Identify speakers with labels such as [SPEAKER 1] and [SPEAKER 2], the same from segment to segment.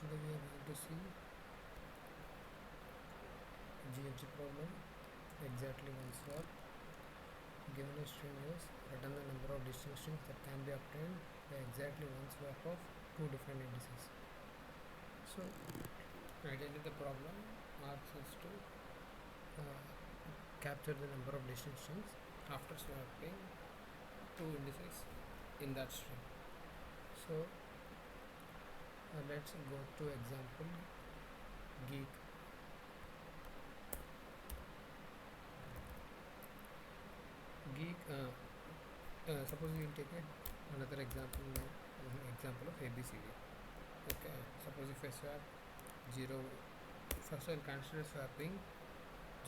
[SPEAKER 1] Today we are going to see GFG problem, exactly one swap. Given a string is return the number of distinct strings that can be obtained by exactly one swap of two different indices. So ideally the problem asks us to capture the number of distinct strings after swapping two indices in that string. So let's go to example geek. Suppose we will take another example now, example of ABCD. Okay, suppose if I swap 0, first I will consider swapping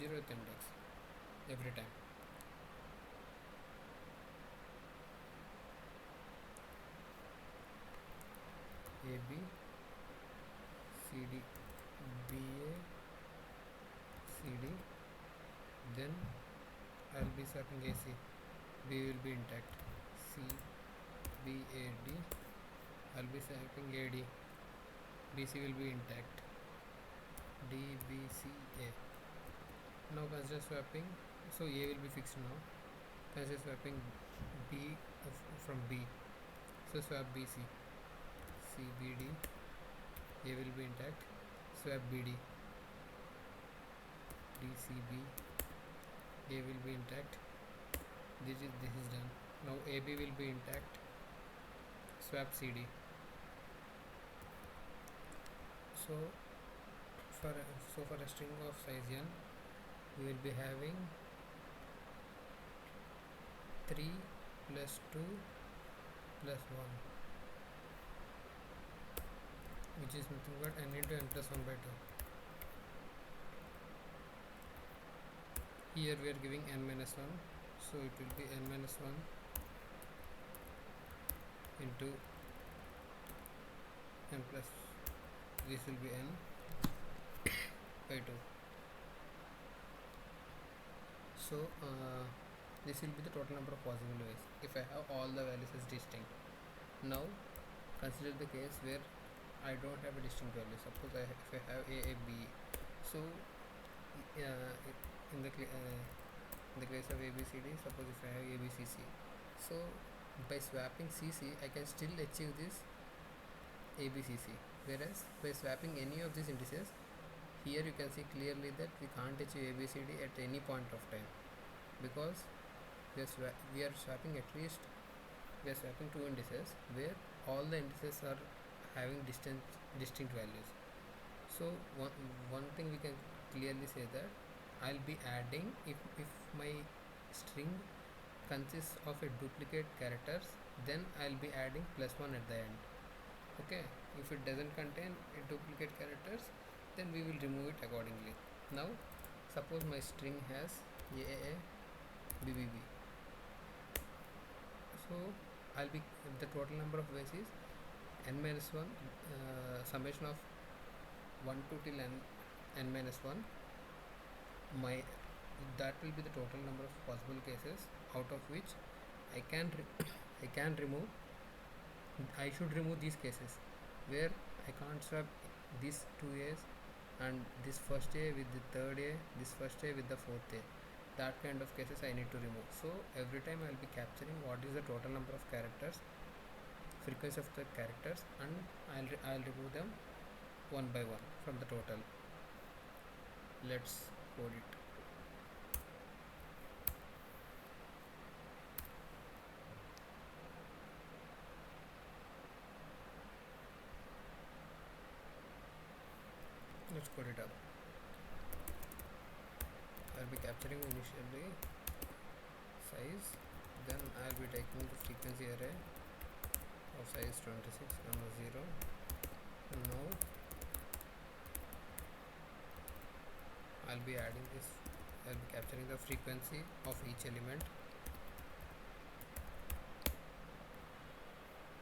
[SPEAKER 1] 0th index every time. AB, CD, BA, CD, then I will be swapping AC, B will be intact, C, B, A, D, I will be swapping AD, BC will be intact, D, B, C, A. Now consider swapping, so A will be fixed now, consider swapping B from B, so swap BC, C, B, D, A will be intact, swap BD, D, C, B, A will be intact, this is done. Now AB will be intact, swap CD. So for a string of size n, we will be having 3 plus 2 plus 1, which is nothing but n into n plus 1 by 2. Here we are giving n minus 1, so it will be n minus 1 into n plus, this will be n by 2. So this will be the total number of possible ways if I have all the values as distinct. Now consider the case where I don't have a distinct value. Suppose if I have A, B, so in the case of ABCD, suppose if I have ABCC, so by swapping CC I can still achieve this ABCC, whereas by swapping any of these indices, here you can see clearly that we can't achieve ABCD at any point of time, because we are swapping two indices where all the indices are having distinct values. So one thing we can clearly say that I'll be adding, if my string consists of a duplicate characters, then I'll be adding plus 1 at the end. Okay, if it doesn't contain a duplicate characters, then we will remove it accordingly. Now suppose my string has AAA, BBB, so I'll be, the total number of ways is n minus 1, summation of 1 to till n minus 1, that will be the total number of possible cases, out of which I should remove these cases where I can't swap these two A's and this first A with the third A, this first A with the fourth A. That kind of cases I need to remove. So every time I'll be capturing what is the total number of characters, frequency of the characters, and I'll remove them one by one from the total. Let's code it. Let's code it up. I'll be capturing initially size, then I'll be taking the frequency array of size 26, 0, and now I'll be adding this, I'll be capturing the frequency of each element.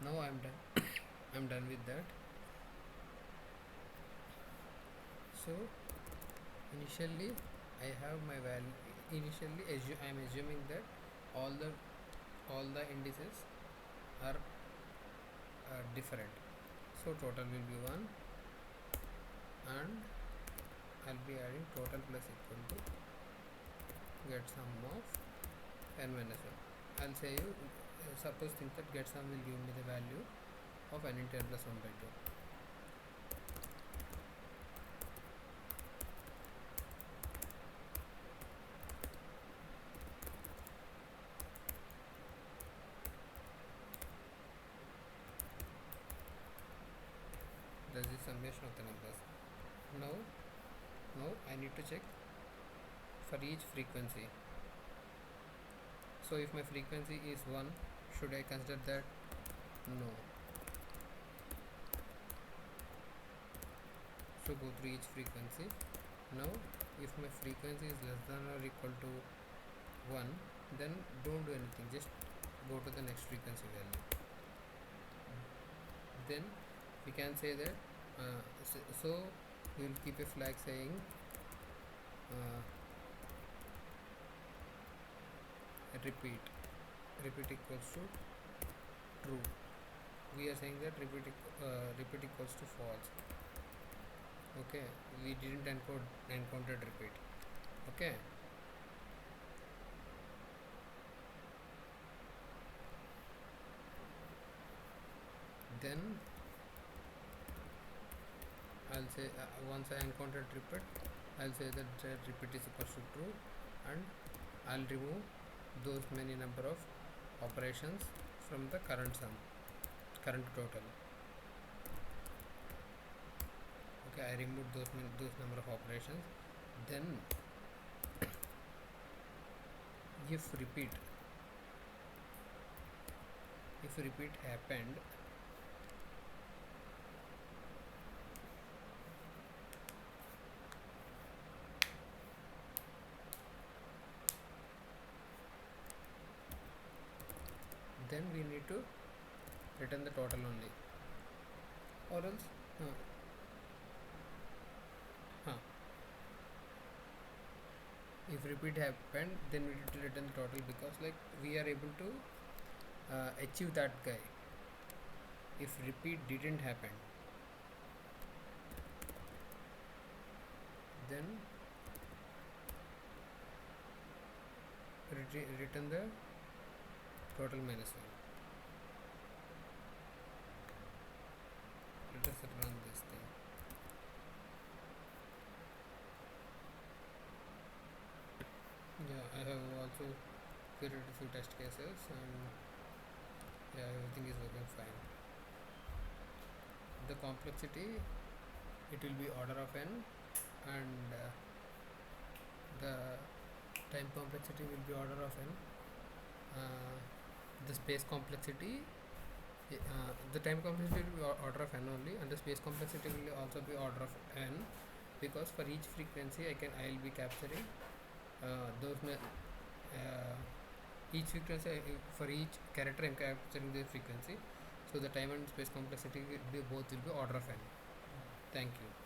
[SPEAKER 1] Now I'm done. I'm done with that. So initially I have my value. Initially I am assuming that all the indices are different. So total will be 1, and I'll be adding total plus equal to get sum of n minus 1. I'll say you suppose think that get sum will give me the value of n into n plus 1 by 2. That is the summation of the numbers. Now I need to check for each frequency. So if my frequency is 1, should I consider that? No. So go through each frequency. Now if my frequency is less than or equal to 1, then don't do anything, just go to the next frequency value. Then we can say that so we will keep a flag saying repeat equals to true. We are saying that repeat equals to false. Okay, we didn't encountered repeat. Okay, then I'll say once I encountered repeat, I'll say that repeat is equals to true, and I'll remove those many number of operations from the current total. Okay, I removed those number of operations. Then if repeat happened, then we need to return the total only, or else if repeat happened, then we need to return the total, because like we are able to achieve that guy. If repeat didn't happen, then return the total minus 1. Let us run this thing. Yeah, I have also created a few test cases, and yeah, everything is working fine. The complexity, it will be order of n, and the time complexity will be order of n. The space complexity, the time complexity will be order of n only, and the space complexity will also be order of n, because for each frequency I will be capturing each frequency, for each character I am capturing the frequency, so the time and space complexity will be order of n. Thank you.